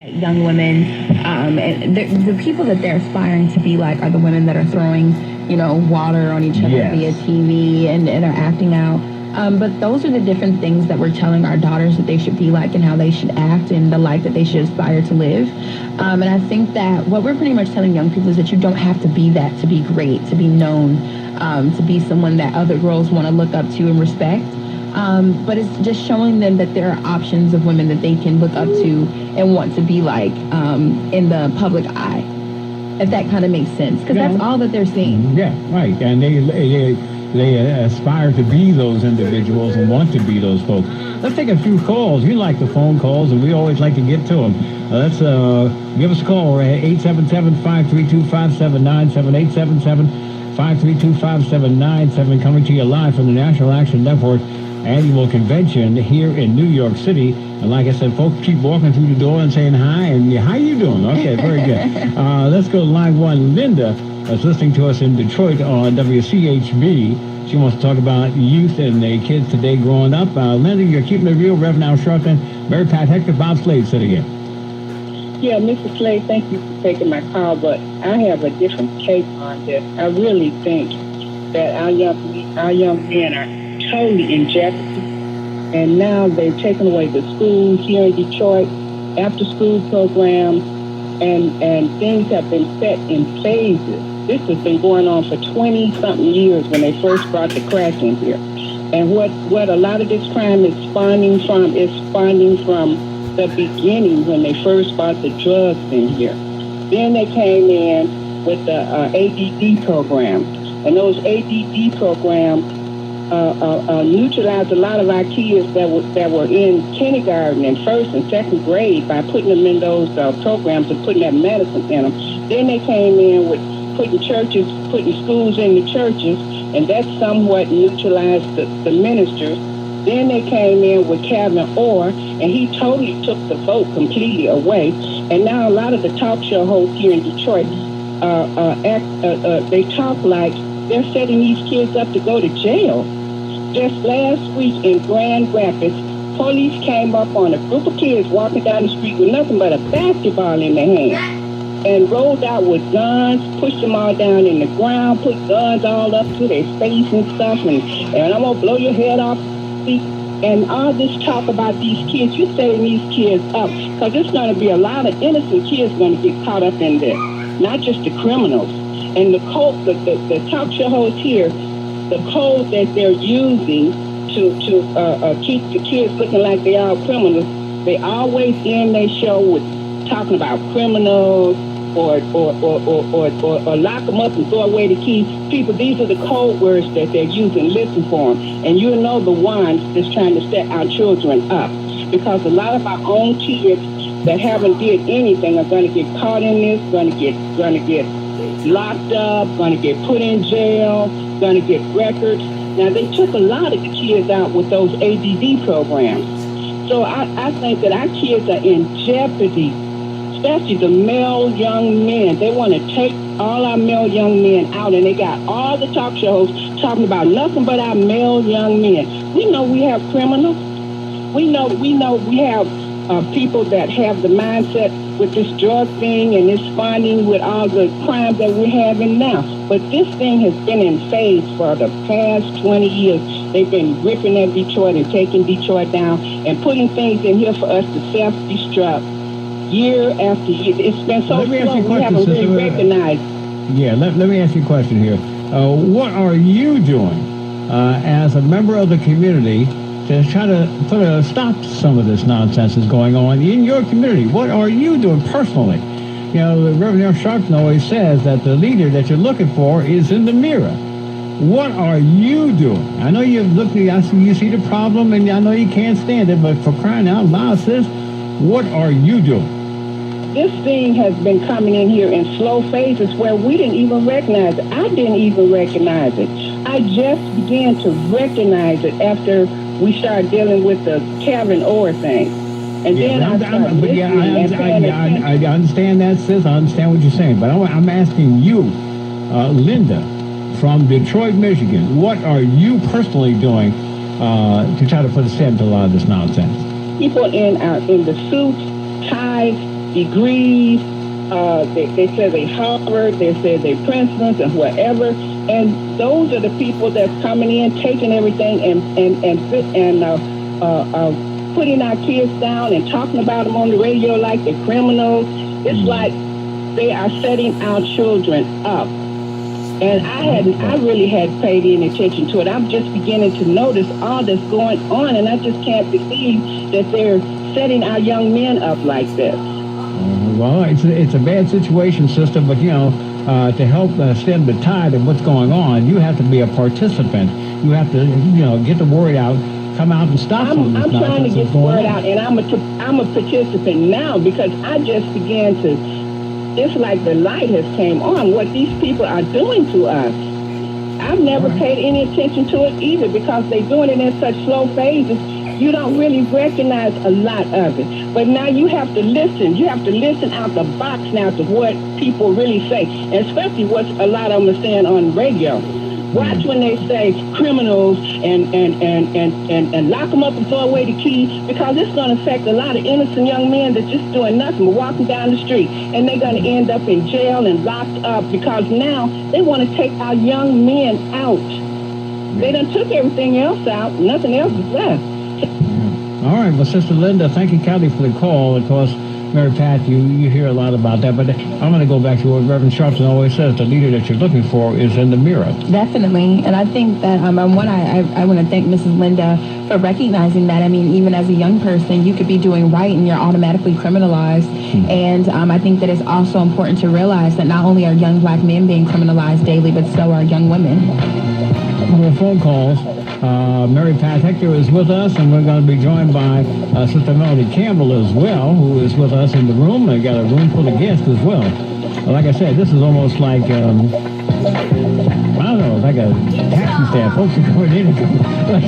young women, and the people that they're aspiring to be like are the women that are throwing, water on each other via TV and are acting out. But those are the different things that we're telling our daughters that they should be like and how they should act and the life that they should aspire to live. And I think that what we're pretty much telling young people is that you don't have to be that to be great, to be known, to be someone that other girls want to look up to and respect. But it's just showing them that there are options of women that they can look up to and want to be like in the public eye, if that kind of makes sense, because that's all that they're seeing. Yeah, right. And they aspire to be those individuals and want to be those folks. Let's take a few calls. You like the phone calls, and we always like to get to them. Let's give us a call. 877-532-5797, 877-532-5797, coming to you live from the National Action Network annual convention here in New York City. And like I said, folks keep walking through the door and saying hi, and how you doing? Okay, very good. Let's go to line one. Linda is listening to us in Detroit on WCHB. She wants to talk about youth and the kids today growing up. Linda, you're keeping it real. Reverend Al Sharpton, Mary Pat Hector, Bob Slade sitting here. Yeah, Mr. Slade, thank you for taking my call, but I have a different take on this. I really think that our young men are totally in jeopardy, and now they've taken away the schools here in Detroit, after-school programs, and things have been set in phases. This has been going on for 20-something years when they first brought the crack in here. And what a lot of this crime is spawning from the beginning when they first brought the drugs in here. Then they came in with the ADD program, and those ADD programs neutralized a lot of our kids that were in kindergarten and first and second grade by putting them in those programs and putting that medicine in them. Then they came in with putting schools in the churches, and that somewhat neutralized the ministers. Then they came in with Kevin Orr, and he totally took the vote completely away. And now a lot of the talk show hosts here in Detroit, they talk like they're setting these kids up to go to jail. Just last week in Grand Rapids, police came up on a group of kids walking down the street with nothing but a basketball in their hand and rolled out with guns, pushed them all down in the ground, put guns all up to their face and stuff, and I'm going to blow your head off. And all this talk about these kids, you're setting these kids up because there's going to be a lot of innocent kids going to get caught up in this, not just the criminals. And the talk show hosts here, the code that they're using to keep the kids looking like they are criminals, they always end their show with talking about criminals or lock them up and throw away the keys. People, these are the code words that they're using. Listen for them. And you know the ones that's trying to set our children up. Because a lot of our own kids that haven't did anything are going to get caught in this, going to get locked up, going to get put in jail, going to get records. Now, they took a lot of the kids out with those ADD programs. So I think that our kids are in jeopardy, especially the male young men. They want to take all our male young men out, and they got all the talk shows talking about nothing but our male young men. We know we have criminals. We know we have people that have the mindset with this drug thing and this funding with all the crimes that we're having now. But this thing has been in phase for the past 20 years. They've been ripping at Detroit and taking Detroit down and putting things in here for us to self-destruct year after year. It's been so slow, we haven't really recognized. Yeah, let me ask you a question here. What are you doing as a member of the community to try to put a stop to some of this nonsense that's going on in your community? What are you doing personally? You know, Reverend Al Sharpton always says that the leader that you're looking for is in the mirror. What are you doing? I know you see the problem, and I know you can't stand it, but for crying out loud, sis, what are you doing? This thing has been coming in here in slow phases where we didn't even recognize it. I didn't even recognize it. I just began to recognize it after we started dealing with the Kevin Orr thing. And then I understand that, sis. I understand what you're saying. But I'm asking you, Linda, from Detroit, Michigan, what are you personally doing to try to put a stop to a lot of this nonsense? People in the suits, ties, degrees. They say they Harvard, they say they Princeton and whatever. And those are the people that's coming in, taking everything and putting our kids down and talking about them on the radio like they're criminals. It's like they are setting our children up. And I really hadn't paid any attention to it. I'm just beginning to notice all that's going on, and I just can't believe that they're setting our young men up like this. Well, it's a bad situation, sister, but, to help stem the tide of what's going on, you have to be a participant. You have to, get the word out, come out and stop some of this nonsense. I'm trying to get the word out, and I'm a participant now because I just began to, it's like the light has came on, what these people are doing to us. I've never paid any attention to it either because they're doing it in such slow phases. You don't really recognize a lot of it. But now you have to listen. You have to listen out the box now to what people really say, and especially what a lot of them are saying on radio. Watch when they say criminals and lock them up and throw away the key, because it's going to affect a lot of innocent young men that's just doing nothing but walking down the street. And they're going to end up in jail and locked up because now they want to take our young men out. They done took everything else out. Nothing else is left. All right. Well, Sister Linda, thank you, Kelly, for the call. Of course, Mary Pat, you hear a lot about that, but I'm going to go back to what Reverend Sharpton always says: the leader that you're looking for is in the mirror. Definitely, and I think that I want to thank Mrs. Linda for recognizing that. I mean, even as a young person, you could be doing right and you're automatically criminalized. And I think that it's also important to realize that not only are young black men being criminalized daily, but so are young women. More phone calls. Mary Pat Hector is with us, and we're going to be joined by Sister Melody Campbell as well, who is with us in the room. I got a room full of guests as well. Like I said, this is almost like, I don't know, like a taxi stand. Folks are going in and